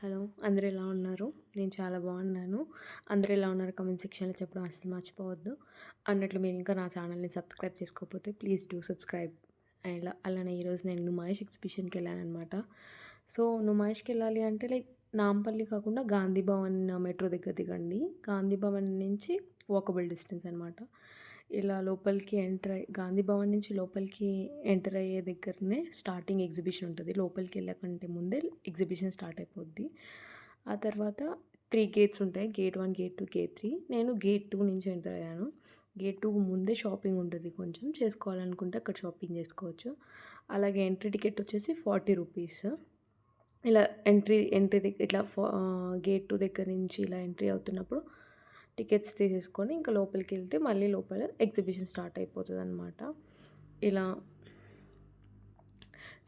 Hello! అందరూ ఎలా ఉన్నారు? నేను చాలా బాగున్నాను. అందరూ ఎలా ఉన్నారు కామెంట్ సెక్షన్‌లో చెప్పడం అస్సలు మర్చిపోవద్దు. అన్నట్లు మీరు ఇంకా నా ఛానల్‌ని సబ్స్క్రైబ్ చేసుకోకపోతే ప్లీజ్ డూ సబ్స్క్రైబ్. అండ్ అలానే ఈరోజు నేను నుమాయిష్ ఎగ్జిబిషన్‌కెళ్ళాననమాట. సో, నుమాయిష్‌కెళ్ళాలి అంటే లైక్ నాంపల్లి కాకుండా గాంధీ భవన్ మెట్రో దగ్గర దిగండి. గాంధీ భవన్ నుంచి వాకబుల్ డిస్టెన్స్ అనమాట. ఇలా లోపలికి గాంధీ భవన్ నుంచి లోపలికి ఎంటర్ అయ్యే దగ్గరనే స్టార్టింగ్ ఎగ్జిబిషన్ ఉంటది. లోపలికెళ్ళకంటే ముందే ఎగ్జిబిషన్ స్టార్ట్ అయిపోద్ది. ఆ తర్వాత 3 గేట్స్ ఉంటాయి. Gate 1, gate 2, gate 3. నేను గేట్ 2 నుంచి ఎంటర్ అయ్యాను. గేట్ 2 ముందే షాపింగ్ ఉంటది కొంచెం. చేసుకోవాలనుకుంటే అక్కడ షాపింగ్ చేసుకోవచ్చు. అలాగే ఎంట్రీ టికెట్ వచ్చేసి 40 రూపీస్. ఇలా ఎంట్రీ ఇట్లా గేట్ 2 దగ్గర నుంచి ఇలా ఎంట్రీ అవుతున్నప్పుడు టికెట్స్ తీసేసుకొని ఇంకా లోపలికెళ్తే మళ్ళీ లోపల ఎగ్జిబిషన్ స్టార్ట్ అయిపోతదనమాట. ఇలా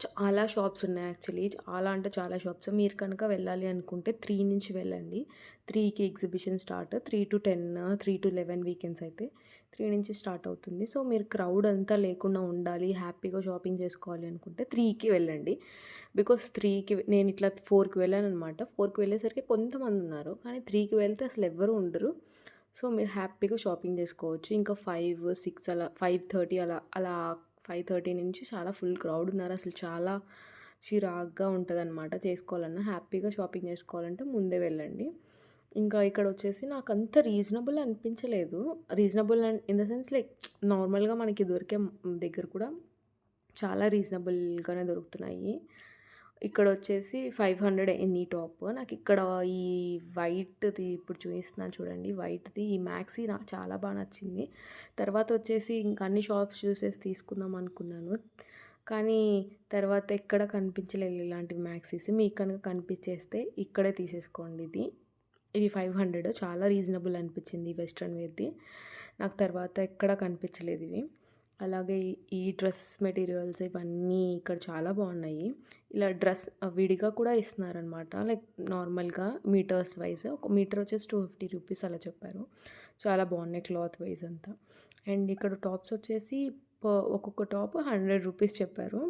చాలా షాప్స్ ఉన్నాయి యాక్చువల్లీ. చాలా అంటే చాలా షాప్స్. మీరు కనుక వెళ్ళాలి అనుకుంటే 3 నుంచి వెళ్ళండి. 3కి ఎగ్జిబిషన్ స్టార్ట్. 3-10, 3-11 వీకెండ్స్ అయితే 3 నుంచి స్టార్ట్ అవుతుంది. సో, మీరు క్రౌడ్ అంతా లేకుండా ఉండాలి, హ్యాపీగా షాపింగ్ చేసుకోవాలి అనుకుంటే 3కి వెళ్ళండి. బికాస్ 3కి నేను ఇట్లా 4కి వెళ్ళాననమాట. 4కి వెళ్ళేసరికి కొంతమంది ఉన్నారు. కానీ 3కి వెళ్తే అసలు ఎవ్వరు ఉండరు. సో, మీరు హ్యాపీగా షాపింగ్ చేసుకోవచ్చు. ఇంకా 5, 6 అలా 5:30 అలా 5:30 నుంచి చాలా ఫుల్ క్రౌడ్ ఉన్నారు. అసలు చాలా చిరాగ్గా ఉంటదనమాట. చేసుకోవాలన్నా హ్యాపీగా షాపింగ్ చేసుకోవాలంటే ముందే వెళ్ళండి. ఇంకా ఇక్కడొచ్చేసి నాకంత రీజనబుల్ అనిపించలేదు. Reasonable in the sense like నార్మల్‌గా మనకి దొరికే దగ్గర కూడా చాలా రీజనబుల్‌గానే దొరుకుతున్నాయి. ఇక్కడొచ్చేసి 500 ఎనీ టాప్. నాకిక్కడ ఈ వైట్‌ది ఇప్పుడు చూపిస్తున్నాను చూడండి. వైట్‌ది ఈ మ్యాక్సీ నాకు చాలా నచ్చింది. తర్వాత వచ్చేసి ఇంక అన్ని షాప్స్ చూసేసి తీసుకుందాం అనుకున్నాను. కానీ తర్వాత ఎక్కడ కనిపించలేదు ఇలాంటి మ్యాక్సీస్. మీకు కనుక కనిపించేస్తే ఇక్కడే తీసేసుకోండి ఇది. ఇవి 500 చాలా రీజనబుల్ అనిపించింది వెస్ట్రన్ వేర్‌ది. నాకు తర్వాత ఎక్కడ కనిపించలేదు ఇవి. అలాగే ఈ డ్రెస్ మెటీరియల్స్ ఇవన్నీ ఇక్కడ చాలా బాగున్నాయి. ఇలా డ్రెస్ విడిగా కూడా ఇస్తున్నారనమాట. లైక్ నార్మల్‌గా మీటర్స్ వైస్. ఒక మీటర్ వచ్చేసి 250 రూపీస్ అలా చెప్పారు. చాలా బాగున్నాయి క్లాత్ వైస్ అంతా. అండ్ ఇక్కడ టాప్స్ వచ్చేసి ఒక్కొక్క టాప్ 100 రూపీస్ చెప్పారు.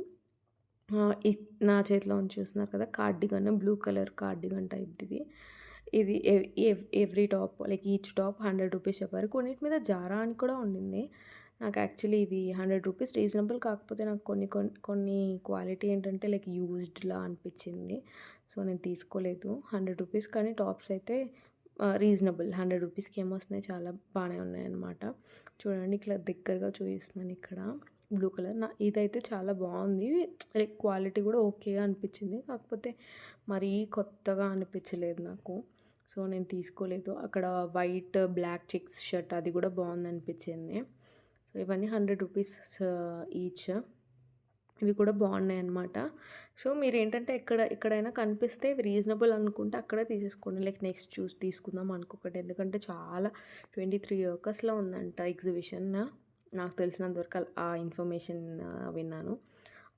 ఇ నా చేతిలో ఉంది చూస్తున్నారు కదా! కార్డిగన్ బ్లూ కలర్ కార్డిగన్ టైప్‌దిది. ఇది every top like each top 100 rupees చెప్పారు. కొన్నిటి మీద జారా అని కూడా ఉండింది. నాకు యాక్చువల్లీ ఇవి 100 రూపీస్ రీజనబుల్, కాకపోతే నాకు కొన్ని క్వాలిటీ ఏంటంటే లైక్ యూజ్డ్‌లా అనిపించింది. సో, నేను తీసుకోలేదు. 100 రూపీస్ కానీ టాప్స్ అయితే రీజనబుల్. 100 రూపీస్‌కి ఏమొస్తున్నాయి, చాలా బాగానే ఉన్నాయన్నమాట. చూడండి ఇట్లా దగ్గరగా చూపిస్తున్నాను ఇక్కడ. బ్లూ కలర్ ఇదైతే చాలా బాగుంది. లైక్ క్వాలిటీ కూడా ఓకేగా అనిపించింది. కాకపోతే మరీ కొత్తగా అనిపించలేదు నాకు. సో, నేను తీసుకోలేదు. అక్కడ వైట్, బ్లాక్ చెక్స్ షర్ట్ అది కూడా బాగుందనిపించింది. సో, ఇవన్నీ 100 రూపీస్ ఈచ్. ఇవి కూడా బాగున్నాయన్నమాట. సో, మీరేంటంటే ఎక్కడైనా కనిపిస్తే ఇవి రీజనబుల్ అనుకుంటే అక్కడే తీసేసుకోండి. లైక్ నెక్స్ట్ చూసి తీసుకుందాం అనుకోకండి. ఎందుకంటే చాలా 23 ఏకర్స్‌లో ఉందంట ఎగ్జిబిషన్. నాకు తెలిసినంత వరకు ఆ ఇన్ఫర్మేషన్ విన్నాను.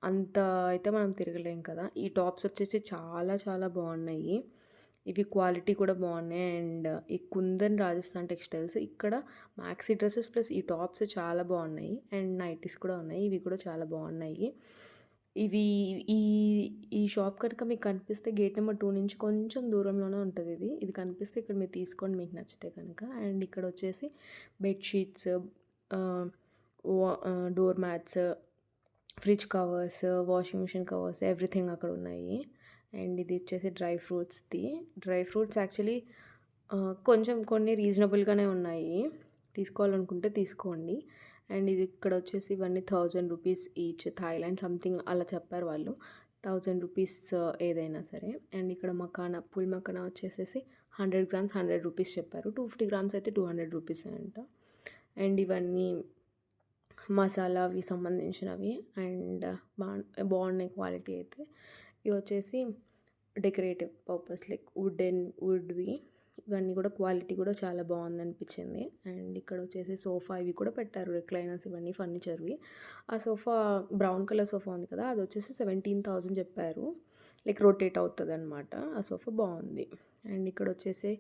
అంత అయితే మనం తిరగలేం కదా! ఈ టాప్స్ వచ్చేసి చాలా చాలా బాగున్నాయి. ఇవి క్వాలిటీ కూడా బాగున్నాయి. అండ్ ఈ కుందన్ రాజస్థాన్ టెక్స్టైల్స్ ఇక్కడ మ్యాక్సీ డ్రెసెస్ ప్లస్ ఈ టాప్స్ చాలా బాగున్నాయి. అండ్ నైటీస్ కూడా ఉన్నాయి. ఇవి కూడా చాలా బాగున్నాయి. ఇవి ఈ ఈ షాప్ కనుక మీకు కనిపిస్తే గేట్ నెంబర్ 2 నుంచి కొంచెం దూరంలోనే ఉంటది ఇది. ఇది కనిపిస్తే ఇక్కడ మీరు తీసుకోండి మీకు నచ్చితే కనుక. అండ్ ఇక్కడ వచ్చేసి bedsheets, ah, door mats, fridge covers, washing machine covers everything అక్కడ ఉన్నాయి. అండ్ ఇది వచ్చేసి డ్రై ఫ్రూట్స్‌ది. డ్రై ఫ్రూట్స్ యాక్చువల్లీ కొంచెం కొన్ని రీజనబుల్‌గానే ఉన్నాయి. తీసుకోవాలనుకుంటే తీసుకోండి. అండ్ ఇది ఇక్కడ వచ్చేసి ఇవన్నీ 1000 రూపీస్ ఈచ్. థాయిలాండ్ సంథింగ్ అలా చెప్పారు వాళ్ళు. 1000 రూపీస్ ఏదైనా సరే. అండ్ ఇక్కడ మకానా, పూల్ మకానా వచ్చేసేసి 100 గ్రామ్స్ 100 రూపీస్ చెప్పారు. 250 గ్రామ్స్ అయితే 200 రూపీసే అంట. అండ్ ఇవన్నీ మసాలా అవి సంబంధించినవి. అండ్ బాగున్నాయి క్వాలిటీ అయితే. ఇవి వచ్చేసి డెకరేటివ్ పర్పస్ లైక్ వుడ్‌వి. ఇవన్నీ కూడా క్వాలిటీ కూడా చాలా బాగుందనిపించింది. అండ్ ఇక్కడ వచ్చేసి సోఫా ఇవి కూడా పెట్టారు. రిక్లైనర్స్ ఇవన్నీ ఫర్నిచర్‌వి. ఆ సోఫా బ్రౌన్ కలర్ సోఫా ఉంది కదా! అది వచ్చేసి 17,000 చెప్పారు. లైక్ రొటేట్ అవుతదనమాట. ఆ సోఫా బాగుంది. అండ్ ఇక్కడ వచ్చేసి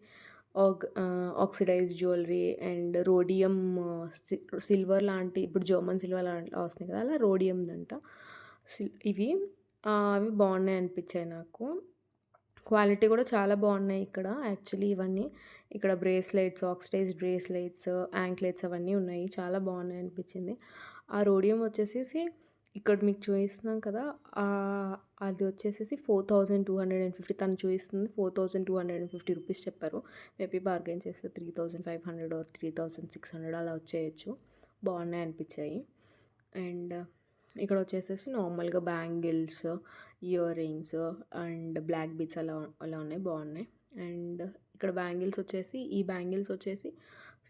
oxidised jewellery and rhodium, silver లాంటి ఇప్పుడు జర్మన్ సిల్వర్ వస్తున్నాయి కదా! అలా రోడియందంట. ఇవి అవి బాగున్నాయి అనిపించాయి నాకు. క్వాలిటీ కూడా చాలా బాగున్నాయి ఇక్కడ యాక్చువల్లీ ఇవన్నీ. ఇక్కడ బ్రేస్లెట్స్, ఆక్సిడైజ్డ్ బ్రేస్లెట్స్, యాంక్లెట్స్ అవన్నీ ఉన్నాయి. చాలా బాగున్నాయి అనిపించింది. ఆ రోడియం వచ్చేసేసి ఇక్కడ మీకు చూపిస్తున్నాం కదా! అది వచ్చేసేసి 4250 తను చూపిస్తుంది 4250 రూపీస్ చెప్పారు. మేబీ బార్గెయిన్ చేస్తే 3500 ఆర్ 3600 అలా వచ్చేయచ్చు. బాగున్నాయి అనిపించాయి. అండ్ ఇక్కడ వచ్చేసేసి నార్మల్గా bangles, earrings and black beads అలా అలా ఉన్నాయి, బాగున్నాయి. అండ్ ఇక్కడ బ్యాంగిల్స్ వచ్చేసి ఈ బ్యాంగిల్స్ వచ్చేసి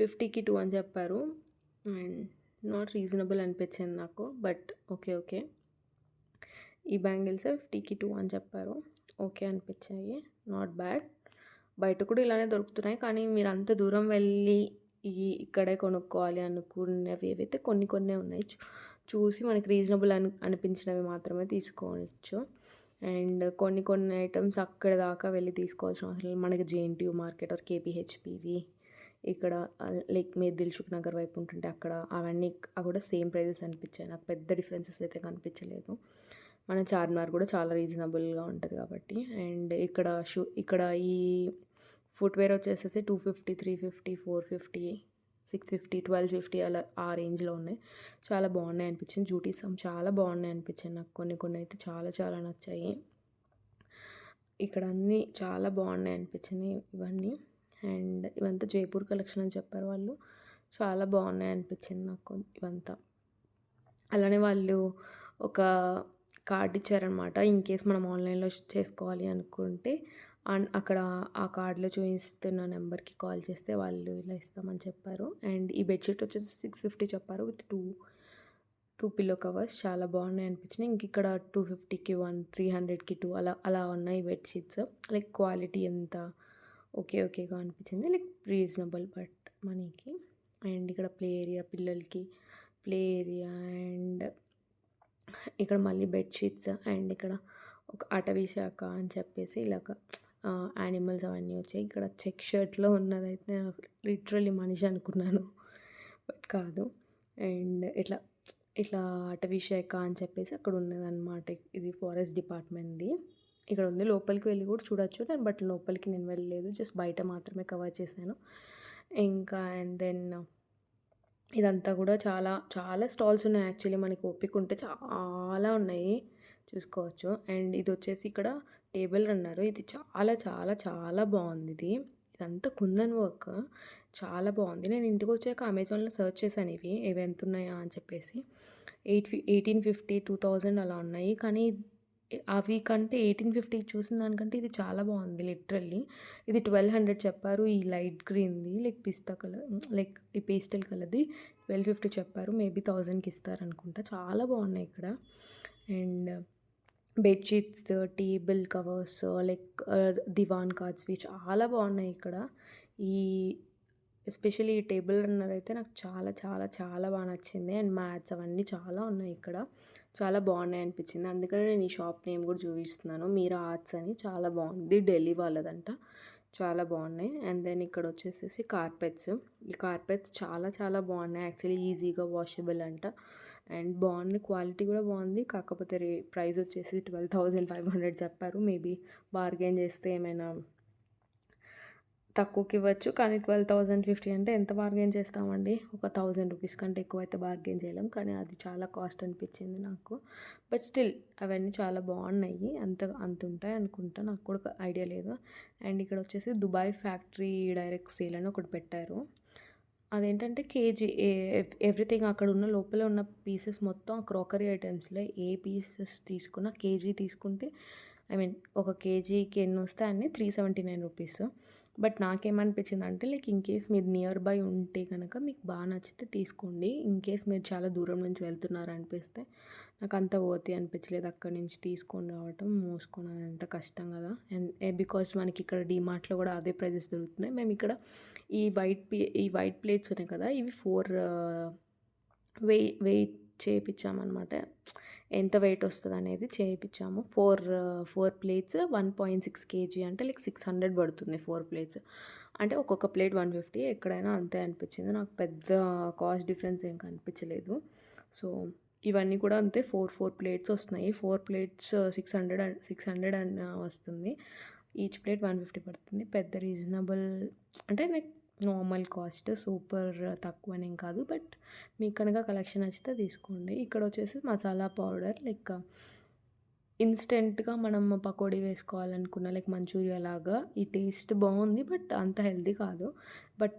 50కి 2 అని చెప్పారు. అండ్ నాట్ రీజనబుల్ అనిపించింది నాకు, బట్ ఓకే. ఈ బ్యాంగిల్స్ 50కి 2 అని చెప్పారు. ఓకే అనిపించాయి, నాట్ బ్యాడ్. బయట కూడా ఇలానే దొరుకుతున్నాయి, కానీ మీరు అంత దూరం వెళ్ళి ఇక్కడే కొనుక్కోవాలి అనుకున్నవి ఏవైతే కొన్ని ఉన్నాయి. చూసి మనకి రీజనబుల్ అనిపించినవి మాత్రమే తీసుకోవచ్చు. అండ్ కొన్ని ఐటమ్స్ అక్కడ దాకా వెళ్ళి తీసుకోవాల్సిన అవసరం లేదు. మనకి జేఎన్టీయూ మార్కెట్ ఆర్ కేపీహెచ్పివి ఇక్కడ లైక్ మీరు దిల్సుఖ్ నగర్ వైపు ఉంటుంటే అక్కడ అవన్నీ కూడా సేమ్ ప్రైజెస్ అనిపించాయి. నాకు పెద్ద డిఫరెన్సెస్ అయితే కనిపించలేదు. మన చార్మినార్ కూడా చాలా రీజనబుల్గా ఉంటుంది కాబట్టి. అండ్ ఇక్కడ ఈ ఫుట్వేర్ వచ్చేసేసి 250, 350, 450, 650, 1250 అలా ఆ రేంజ్లో ఉన్నాయి. చాలా బాగున్నాయి అనిపించింది. జూటీస్ చాలా బాగున్నాయి అనిపించాయి నాకు. కొన్ని అయితే చాలా నచ్చాయి. ఇక్కడ అన్నీ చాలా బాగున్నాయి అనిపించినాయి ఇవన్నీ. అండ్ ఇవంతా జైపూర్ కలెక్షన్ అని చెప్పారు వాళ్ళు. చాలా బాగున్నాయి అనిపించింది నాకు ఇవంతా. అలానే వాళ్ళు ఒక కార్డ్ ఇచ్చారనమాట. ఇన్ కేస్ మనం ఆన్లైన్లో చేసుకోవాలి అనుకుంటే అక్కడ ఆ కార్డులో చూపిస్తున్న నెంబర్కి కాల్ చేస్తే వాళ్ళు ఇలా ఇస్తామని చెప్పారు. అండ్ ఈ బెడ్షీట్ వచ్చేసి 650 చెప్పారు విత్ టూ పిల్లో కవర్స్. చాలా బాగున్నాయి అనిపించినాయి. ఇంక ఇక్కడ 250కి 1, 300కి 2 అలా ఉన్నాయి బెడ్షీట్స్. లైక్ క్వాలిటీ ఎంత ఓకేగా అనిపించింది. లైక్ రీజనబుల్ బట్ మనీకి. అండ్ ఇక్కడ ప్లే ఏరియా, పిల్లలకి ప్లే ఏరియా. అండ్ ఇక్కడ మళ్ళీ బెడ్షీట్స్. అండ్ ఇక్కడ ఒక అటవీ శాఖ అని చెప్పేసి ఇలాగ యానిమల్స్ అవన్నీ వచ్చాయి. ఇక్కడ చెక్ షర్ట్లో ఉన్నదైతే నేను లిటరల్లీ మనిషి అనుకున్నాను, బట్ కాదు. అండ్ ఇట్లా అటవీ శాఖ అని చెప్పేసి అక్కడ ఉన్నదన్నమాట. ఇది ఫారెస్ట్ డిపార్ట్మెంట్ది ఇక్కడ ఉంది. లోపలికి వెళ్ళి కూడా చూడొచ్చు, బట్ లోపలికి నేను వెళ్ళలేదు, జస్ట్ బయట మాత్రమే కవర్ చేశాను. ఇంకా అండ్ దెన్ ఇదంతా కూడా చాలా స్టాల్స్ ఉన్నాయి. యాక్చువల్లీ మనకి ఓపిక ఉంటే చాలా ఉన్నాయి, చూసుకోవచ్చు. అండ్ ఇది వచ్చేసి ఇక్కడ టేబుల్ రన్నర్. ఇది చాలా బాగుంది. ఇదంతా కుందన్ వర్క్, చాలా బాగుంది. నేను ఇంటికి వచ్చాక అమెజాన్లో సెర్చ్ చేశాను ఇవి ఎంత ఉన్నాయా అని చెప్పేసి. 1850, 2000 అలా ఉన్నాయి. కానీ అవి కంటే 1850 చూసిన దానికంటే ఇది చాలా బాగుంది లిటరల్లీ. ఇది 1200 చెప్పారు. ఈ లైట్ గ్రీన్ది లైక్ పిస్తా కలర్, లైక్ ఈ పేస్టల్ కలర్ది 1250 చెప్పారు. మేబీ 1000కి ఇస్తారనుకుంటా. చాలా బాగున్నాయి ఇక్కడ. And bedsheets, table covers, like దివాన్ కార్డ్స్వి చాలా బాగున్నాయి ఇక్కడ. ఎస్పెషల్లీ ఈ టేబుల్ రన్నర్ అయితే నాకు చాలా బాగా నచ్చింది. అండ్ మ్యాట్స్ అవన్నీ చాలా ఉన్నాయి ఇక్కడ. చాలా బాగున్నాయి అనిపించింది. అందుకని నేను ఈ షాప్ నేమ్ కూడా చూపిస్తున్నాను, మీరా ఆర్ట్స్ అని. చాలా బాగుంది, ఢిల్లీ వాళ్ళదంట. చాలా బాగున్నాయి. అండ్ దెన్ ఇక్కడ వచ్చేసేసి కార్పెట్స్. ఈ కార్పెట్స్ చాలా బాగున్నాయి. యాక్చువల్లీ ఈజీగా వాషబుల్ అంట. అండ్ బాగుంది, క్వాలిటీ కూడా బాగుంది. కాకపోతే ప్రైస్ వచ్చేసి 12,500 చెప్పారు. మేబీ బార్గెన్ చేస్తే ఏమైనా తక్కువకి ఇవ్వచ్చు. కానీ 12,050 అంటే ఎంత బార్గెన్ చేస్తామండి? ఒక 1000 రూపీస్ కంటే ఎక్కువ అయితే బార్గెన్ చేయలేం. కానీ అది చాలా కాస్ట్ అనిపించింది నాకు. బట్ స్టిల్ అవన్నీ చాలా బాగున్నాయి. అంత ఉంటాయి అనుకుంటా, నాకు కూడా ఐడియా లేదు. అండ్ ఇక్కడ వచ్చేసి దుబాయ్ ఫ్యాక్టరీ డైరెక్ట్ సేల్ అని ఒకటి పెట్టారు. అదేంటంటే కేజీ ఎవ్రీథింగ్ అక్కడ ఉన్న లోపల ఉన్న పీసెస్ మొత్తం క్రాకరీ ఐటమ్స్లో ఏ పీసెస్ తీసుకున్నా కేజీ తీసుకుంటే ఒక కేజీకి ఎన్ని వస్తాయి అన్నీ 379 రూపీస్. బట్ నాకేమనిపించింది అంటే లైక్ ఇన్ కేస్ మీరు నియర్ బై ఉంటే కనుక మీకు బాగా నచ్చితే తీసుకోండి. ఇన్ కేస్ మీరు చాలా దూరం నుంచి వెళ్తున్నారు అనిపిస్తే నాకు అంత వర్తీ అనిపించలేదు. అక్కడి నుంచి తీసుకొని రావటం, మోసుకొని అంత కష్టం కదా. అండ్ బికాజ్ మనకి ఇక్కడ డీమార్ట్లో కూడా అదే ప్రైజెస్ దొరుకుతున్నాయి. మేము ఇక్కడ ఈ వైట్ ప్లేట్స్ ఉన్నాయి కదా, ఇవి 4 వెయిట్ చేయించామన్నమాట. ఎంత వెయిట్ వస్తుంది అనేది చేయించాము. 4 ప్లేట్స్ 1.6 kg అంటే లైక్ 600 పడుతుంది 4 ప్లేట్స్. అంటే ఒక్కొక్క ప్లేట్ 150. ఎక్కడైనా అంతే అనిపించింది నాకు, పెద్ద కాస్ట్ డిఫరెన్స్ ఏం కనిపించలేదు. సో ఇవన్నీ కూడా అంతే, 4 ప్లేట్స్ వస్తున్నాయి. 4 ప్లేట్స్ 600 వస్తుంది. ఈచ్ ప్లేట్ 150 పడుతుంది. పెద్ద రీజనబుల్ అంటే లైక్ నార్మల్ కాస్ట్, సూపర్ తక్కువనేం కాదు. బట్ మీకు కనుక కలెక్షన్ నచ్చితే తీసుకోండి. ఇక్కడ వచ్చేసి మసాలా పౌడర్ లైక్ ఇన్స్టెంట్గా మనం పకోడీ వేసుకోవాలనుకున్న లైక్ మంచూరియా లాగా ఈ టేస్ట్ బాగుంది. బట్ అంత హెల్తీ కాదు. బట్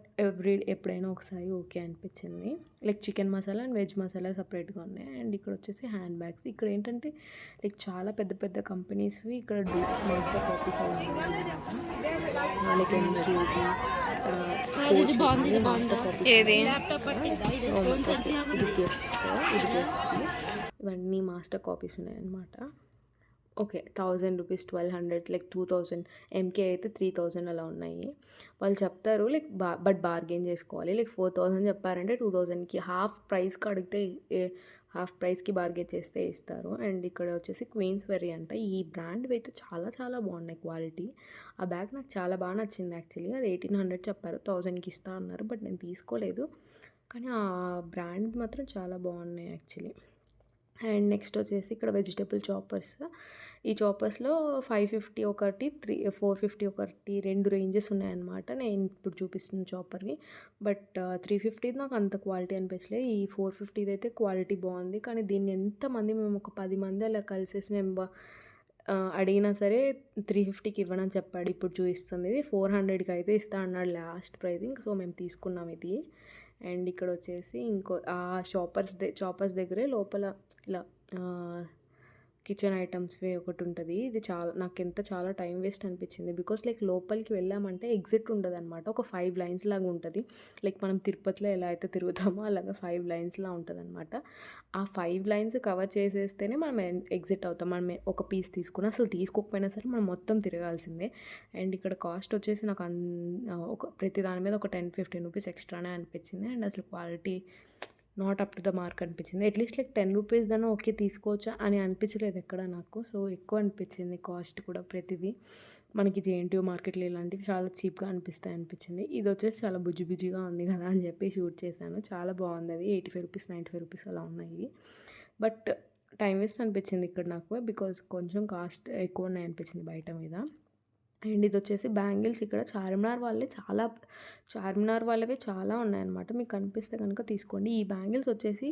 ఎప్పుడైనా ఒకసారి ఓకే అనిపించింది. Like chicken masala and veg masala సపరేట్గా ఉన్నాయి. అండ్ ఇక్కడ వచ్చేసి హ్యాండ్ బ్యాగ్స్. ఇక్కడ ఏంటంటే లైక్ చాలా పెద్ద పెద్ద కంపెనీస్వి ఇక్కడ డూప్స్ మాస్టర్ కాపీస్ అలా ఉన్నాయి. లైక్ ఎంకేజీ ఇవన్నీ మాస్టర్ కాపీస్ ఉన్నాయన్నమాట. ఓకే 1000 రూపీస్, 1200 లైక్ 2000, ఎంకే అయితే 3000 అలా ఉన్నాయి. వాళ్ళు చెప్తారు లైక్ బట్ బార్గెన్ చేసుకోవాలి. లైక్ 4000 చెప్పారంటే 2000కి హాఫ్ ప్రైస్కి అడిగితే హాఫ్ ప్రైస్కి బార్గెన్ చేస్తే ఇస్తారు. అండ్ ఇక్కడ వచ్చేసి క్వీన్స్బెర్రీ అంట. ఈ బ్రాండ్ అయితే చాలా చాలా బాగున్నాయి క్వాలిటీ. ఆ బ్యాగ్ నాకు చాలా బాగా నచ్చింది యాక్చువల్లీ. అది 1800 చెప్పారు, 1000కి ఇస్తా అన్నారు. బట్ నేను తీసుకోలేదు. కానీ ఆ బ్రాండ్ మాత్రం చాలా బాగున్నాయి యాక్చువల్లీ. అండ్ నెక్స్ట్ వచ్చేసి ఇక్కడ వెజిటేబుల్ చాపర్స్. ఈ చాపర్స్లో 550 ఒకటి, 450 ఒకటి, 2 రేంజెస్ ఉన్నాయన్నమాట. నేను ఇప్పుడు చూపిస్తున్న చాపర్వి. బట్ 350 నాకు అంత క్వాలిటీ అనిపించలేదు. ఈ 450 అయితే క్వాలిటీ బాగుంది. కానీ దీన్ని ఎంతమంది మేము ఒక 10 మంది అలా కలిసేసి మేము అడిగినా సరే 350కి ఇవ్వనని చెప్పాడు. ఇప్పుడు చూపిస్తుంది ఇది 400కి అయితే ఇస్తా అన్నాడు లాస్ట్ ప్రైజింగ్. సో మేము తీసుకున్నాం ఇది. అండ్ ఇక్కడ వచ్చేసి ఇంకో ఆ చాపర్స్ దగ్గరే లోపల ఇలా కిచెన్ ఐటమ్స్వి ఒకటి ఉంటుంది. ఇది చాలా టైం వేస్ట్ అనిపించింది. బికాస్ లైక్ లోపలికి వెళ్ళామంటే ఎగ్జిట్ ఉండదు అనమాట. ఒక 5 లైన్స్ లాగా ఉంటుంది. లైక్ మనం తిరుపతిలో ఎలా అయితే తిరుగుతామో అలాగా 5 లైన్స్లా ఉంటుంది అనమాట. ఆ 5 లైన్స్ కవర్ చేసేస్తేనే మనం ఎగ్జిట్ అవుతాం. మనం ఒక పీస్ తీసుకుని అసలు తీసుకోకపోయినా సరే మనం మొత్తం తిరగాల్సిందే. అండ్ ఇక్కడ కాస్ట్ వచ్చేసి నాకు ప్రతి దాని మీద ఒక 10-15 రూపీస్ ఎక్స్ట్రానే అనిపించింది. అండ్ అసలు quality not up to the mark అనిపించింది. అట్లీస్ట్ లైక్ 10 రూపీస్ దాన్ని ఓకే తీసుకోవచ్చా అని అనిపించలేదు ఎక్కడ నాకు. సో ఎక్కువ అనిపించింది కాస్ట్ కూడా. ప్రతిదీ మనకి జేఎన్టీయూ మార్కెట్లో ఇలాంటివి చాలా చీప్గా అనిపించింది. ఇది వచ్చేసి చాలా బుజ్జిగా ఉంది కదా అని చెప్పి షూట్ చేశాను. చాలా బాగుంది. అది 85 రూపీస్, 95 రూపీస్ అలా ఉన్నాయి. బట్ టైం వేస్ట్ అనిపించింది ఇక్కడ నాకు. బికాజ్ కొంచెం కాస్ట్ ఎక్కువ ఉన్నాయి అనిపించింది బయట మీద. అండ్ ఇది వచ్చేసి బ్యాంగిల్స్. ఇక్కడ చార్మినార్ వాళ్ళవే చాలా ఉన్నాయన్నమాట. మీకు కనిపిస్తే కనుక తీసుకోండి. ఈ బ్యాంగిల్స్ వచ్చేసి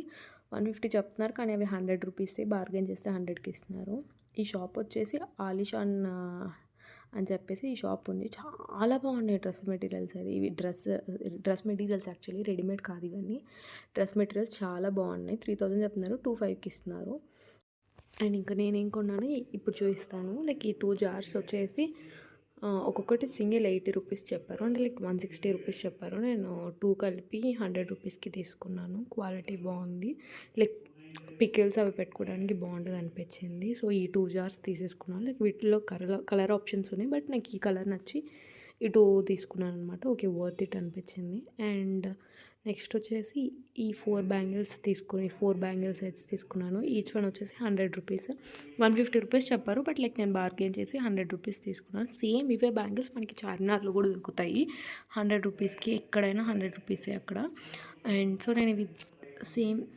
150 చెప్తున్నారు, కానీ అవి 100 రూపీసే. బార్గెన్ చేస్తే 100కి ఇస్తున్నారు. ఈ షాప్ వచ్చేసి ఆలిషాన్ అని చెప్పేసి ఈ షాప్ ఉంది. చాలా బాగున్నాయి డ్రెస్ మెటీరియల్స్. ఇవి డ్రెస్ మెటీరియల్స్ యాక్చువల్లీ, రెడీమేడ్ కాదు ఇవన్నీ. డ్రెస్ మెటీరియల్స్ చాలా బాగున్నాయి. 3000 చెప్తున్నారు, 25కి ఇస్తున్నారు. అండ్ ఇంకా నేనేం కొన్నాను ఇప్పుడు చూపిస్తాను. లైక్ ఈ 2 జార్స్ వచ్చేసి ఒక్కొక్కటి సింగిల్ 80 రూపీస్ చెప్పారు. అంటే లైక్ 160 రూపీస్ చెప్పారు. నేను 2 కలిపి 100 రూపీస్కి తీసుకున్నాను. క్వాలిటీ బాగుంది. లైక్ పికిల్స్ అవి పెట్టుకోవడానికి బాగుంటుంది అనిపించింది. సో ఈ 2 జార్స్ తీసేసుకున్నాను. లైక్ వీటిలో కలర్ ఆప్షన్స్ ఉన్నాయి. బట్ నాకు ఈ కలర్ నచ్చి ఈ 2 తీసుకున్నాను అనమాట. ఓకే, వర్త్ ఇట్ అనిపించింది. అండ్ నెక్స్ట్ వచ్చేసి ఈ 4 బ్యాంగిల్ సెట్స్ తీసుకున్నాను. ఈచ్ వన్ వచ్చేసి 100 రూపీస్. 150 రూపీస్ చెప్పారు. బట్ లైక్ నేను బార్గెన్ చేసి 100 రూపీస్ తీసుకున్నాను. సేమ్ ఇవే బ్యాంగిల్స్ మనకి చార్మినార్లో కూడా దొరుకుతాయి 100 రూపీస్కి. ఎక్కడైనా 100 రూపీసే అక్కడ. అండ్ సో నేను ఇవి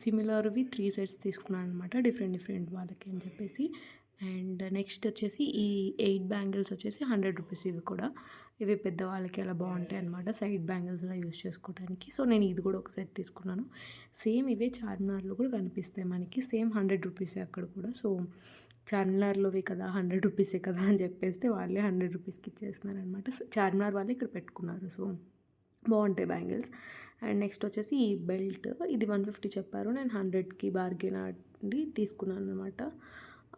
సిమిలర్వి 3 సెట్స్ తీసుకున్నాను అనమాట, డిఫరెంట్ వాళ్ళకి అని చెప్పేసి. అండ్ నెక్స్ట్ వచ్చేసి ఈ 8 బ్యాంగిల్స్ వచ్చేసి 100 రూపీస్. ఇవి పెద్దవాళ్ళకి అలా బాగుంటాయి అనమాట, సైడ్ బ్యాంగిల్స్లో యూజ్ చేసుకోవడానికి. సో నేను ఇది కూడా ఒక సెట్ తీసుకున్నాను. సేమ్ ఇవే చార్మినార్లో కూడా కనిపిస్తాయి మనకి. సేమ్ 100 రూపీసే అక్కడ కూడా. సో చార్మినార్లోవి కదా 100 రూపీసే కదా అని చెప్పేస్తే వాళ్ళే 100 రూపీస్కి ఇచ్చేస్తున్నారు అనమాట. చార్మినార్ వాళ్ళే ఇక్కడ పెట్టుకున్నారు. సో బాగుంటాయి బ్యాంగిల్స్. అండ్ నెక్స్ట్ వచ్చేసి ఈ బెల్ట్. ఇది 150 చెప్పారు. నేను 100కి బార్గెన్ ఆడి తీసుకున్నాను అనమాట.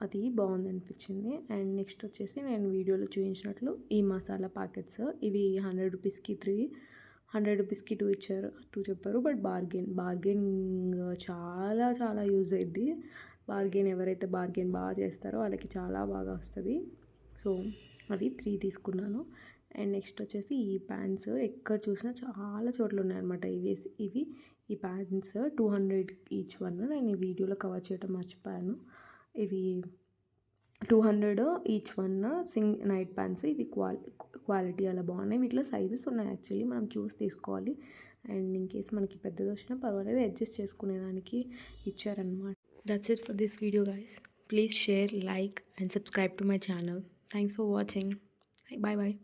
అది బాగుంది అనిపించింది. అండ్ నెక్స్ట్ వచ్చేసి నేను వీడియోలో చూపించినట్లు ఈ మసాలా ప్యాకెట్స్. ఇవి 100 రూపీస్కి 3, 100 రూపీస్కి 2 ఇచ్చారు, 2 చెప్పారు. బట్ బార్గెనింగ్ చాలా చాలా యూజ్ అయ్యిద్ది. ఎవరైతే బార్గెన్ బాగా చేస్తారో వాళ్ళకి చాలా బాగా వస్తుంది. సో అవి 3 తీసుకున్నాను. అండ్ నెక్స్ట్ వచ్చేసి ఈ ప్యాంట్స్. ఎక్కడ చూసినా చాలా చోట్ల ఉన్నాయన్నమాట ఇవి. ఈ ప్యాంట్స్ 200 ఈచ్ వన్. నేను ఈ వీడియోలో కవర్ చేయడం మర్చిపోయాను. ఇవి 200 ఈచ్ వన్ నైట్ ప్యాంట్స్. ఇవి క్వాలిటీ అలా బాగున్నాయి. వీటిలో సైజెస్ ఉన్నాయి యాక్చువల్లీ, మనం చూసి తీసుకోవాలి. అండ్ ఇన్ కేస్ మనకి పెద్దది వచ్చినా పర్వాలేదు, అడ్జస్ట్ చేసుకునేదానికి ఇచ్చారనమాట. That's it for this video guys. Please share, like and subscribe to my channel. Thanks for watching. Bye bye.